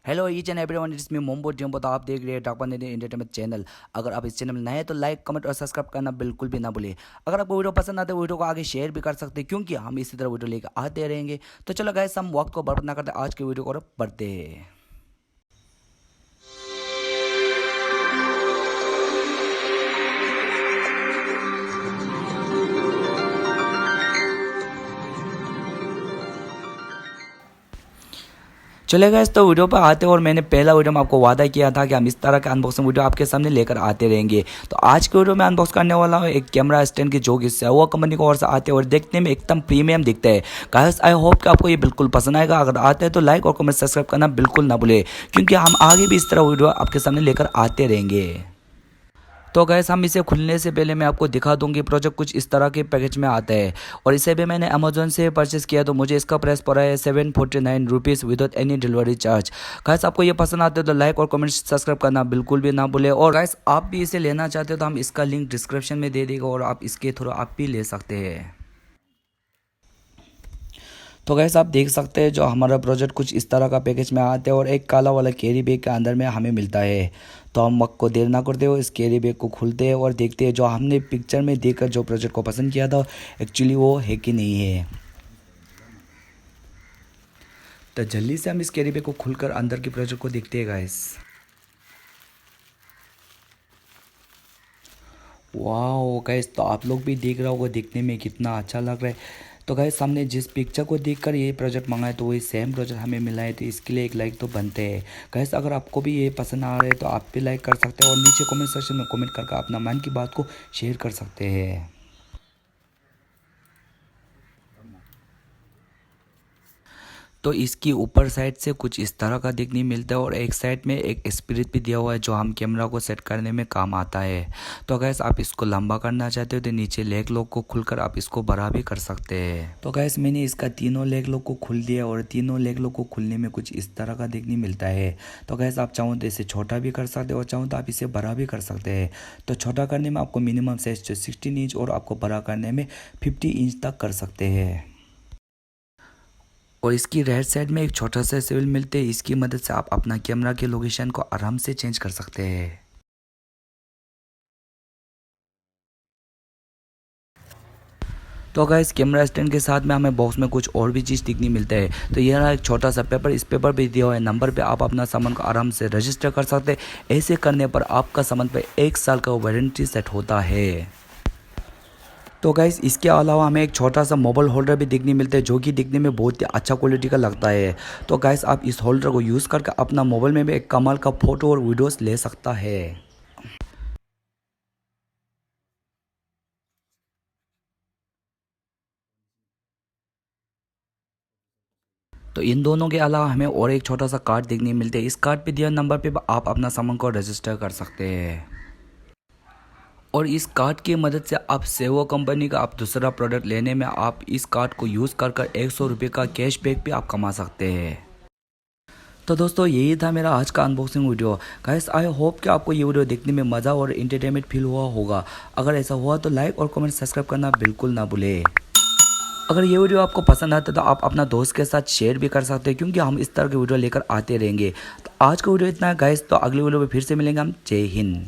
Hello each and everyone, it's me momo Jimbo. तो आप देख रहे हैं टापन एंटरटेनमेंट चैनल। अगर आप इस चैनल में नए हैं तो लाइक कमेंट और सब्सक्राइब करना बिल्कुल भी ना भूलिए। अगर आपको वीडियो पसंद आते है वीडियो को आगे शेयर भी कर सकते हैं, क्योंकि हम इसी तरह वीडियो लेकर आते रहेंगे। तो चलो गाइस, हम वक्त को बर्बाद ना करते, आज के वीडियो को और बढ़ते हैं। चले गए तो वीडियो पर आते और मैंने पहला वीडियो में आपको वादा किया था कि हम इस तरह के अनबॉक्सिंग वीडियो आपके सामने लेकर आते रहेंगे। तो आज के वीडियो में अनबॉक्स करने वाला हूँ एक कैमरा स्टैंड की, जो कि सेवा कंपनी की ओर से आते हैं और देखने में एकदम प्रीमियम दिखता है। गाइस, आई होप कि आपको ये बिल्कुल पसंद आएगा। अगर आते हैं तो लाइक और कमेंट सब्सक्राइब करना बिल्कुल ना भूले, क्योंकि हम आगे भी इस तरह वीडियो आपके सामने लेकर आते रहेंगे। तो गैस, हम इसे खुलने से पहले मैं आपको दिखा दूंगी। प्रोजेक्ट कुछ इस तरह के पैकेज में आता है और इसे भी मैंने अमेजोन से परचेस किया। तो मुझे इसका प्राइस पड़ा है 749 rupees without any delivery charge. Gas, आपको ये पसंद आते हो तो लाइक और कमेंट सब्सक्राइब करना बिल्कुल भी ना भूले। और गैस, आप भी इसे लेना चाहते हो तो हम इसका लिंक डिस्क्रिप्शन में दे देगा और आप इसके थ्रू आप भी ले सकते हैं। तो गैस, आप देख सकते हैं जो हमारा प्रोजेक्ट कुछ इस तरह का पैकेज में आता है और एक काला वाला कैरी बैग के अंदर में हमें मिलता है। तो हम वक्त को देर ना करते हो, इस कैरी बैग को खोलते हैं और देखते हैं जो हमने पिक्चर में देखकर जो प्रोजेक्ट को पसंद किया था एक्चुअली वो है कि नहीं है। तो जल्दी से हम इस कैरी बैग को खोलकर अंदर के प्रोजेक्ट को देखते हैं गाइस। वाह गाइस, तो आप लोग भी देख रहे होगा देखने में कितना अच्छा लग रहा है। तो गाइस, सामने जिस पिक्चर को देखकर ये प्रोजेक्ट मंगाए तो वही सेम प्रोजेक्ट हमें मिला है, तो इसके लिए एक लाइक तो बनते हैं। गाइस, अगर आपको भी ये पसंद आ रहा है तो आप भी लाइक कर सकते हैं और नीचे कमेंट सेक्शन में कमेंट करके अपना मन की बात को शेयर कर सकते हैं। तो इसकी ऊपर साइड से कुछ इस तरह का देखने मिलता है और एक साइड में एक स्पिरिट भी दिया हुआ है जो हम कैमरा को सेट करने में काम आता है। तो गैस, आप इसको लंबा करना चाहते हो तो नीचे लेग लॉक को खुलकर आप इसको बड़ा भी कर सकते हैं। तो गैस, मैंने इसका तीनों लेग लॉक को खुल दिया और तीनों लेग लॉक को खुलने में कुछ इस तरह का देखने मिलता है। तो गैस, आप चाहो तो इसे छोटा भी कर सकते हो और चाहो तो आप इसे बड़ा भी कर सकते हैं। तो छोटा करने में आपको मिनिमम साइज 16 इंच और आपको बड़ा करने में 50 इंच तक कर सकते हैं। और इसकी राइट साइड में एक छोटा सा स्विvel मिलते हैं, इसकी मदद से आप अपना कैमरा के लोकेशन को आराम से चेंज कर सकते हैं। तो गाइस, कैमरा स्टैंड के साथ में हमें बॉक्स में कुछ और भी चीज़ दिखनी मिलता है। तो ये रहा एक छोटा सा पेपर, इस पेपर पे दिया हुआ है नंबर पे आप अपना सामान को आराम से रजिस्टर कर सकते हैं। ऐसे करने पर आपका सामान पे 1 साल का वारंटी सेट होता है। तो गाइस, इसके अलावा हमें एक छोटा सा मोबाइल होल्डर भी देखने मिलता है, जो कि दिखने में बहुत ही अच्छा क्वालिटी का लगता है। तो गाइस, आप इस होल्डर को यूज़ करके अपना मोबाइल में भी एक कमाल का फ़ोटो और वीडियोस ले सकता है। तो इन दोनों के अलावा हमें और एक छोटा सा कार्ड देखने मिलता है। इस कार्ड पे दिया नंबर पे आप अपना सामान को रजिस्टर कर सकते हैं और इस कार्ड की मदद से आप सेवो कंपनी का आप दूसरा प्रोडक्ट लेने में आप इस कार्ड को यूज़ कर 100 रुपये का कैशबैक भी आप कमा सकते हैं। तो दोस्तों, यही था मेरा आज का unboxing video. Guys, I hope कि आपको ये वीडियो देखने में मज़ा और इंटरटेनमेंट फील हुआ होगा। अगर ऐसा हुआ तो लाइक और कमेंट सब्सक्राइब करना बिल्कुल ना भूलें। अगर ये वीडियो आपको पसंद आता है तो आप अपना दोस्त के साथ शेयर भी कर सकते हैं, क्योंकि हम इस तरह के वीडियो लेकर आते रहेंगे। तो आज का वीडियो इतना है गाइस, तो अगले वीडियो में फिर से मिलेंगे हम। जय हिंद।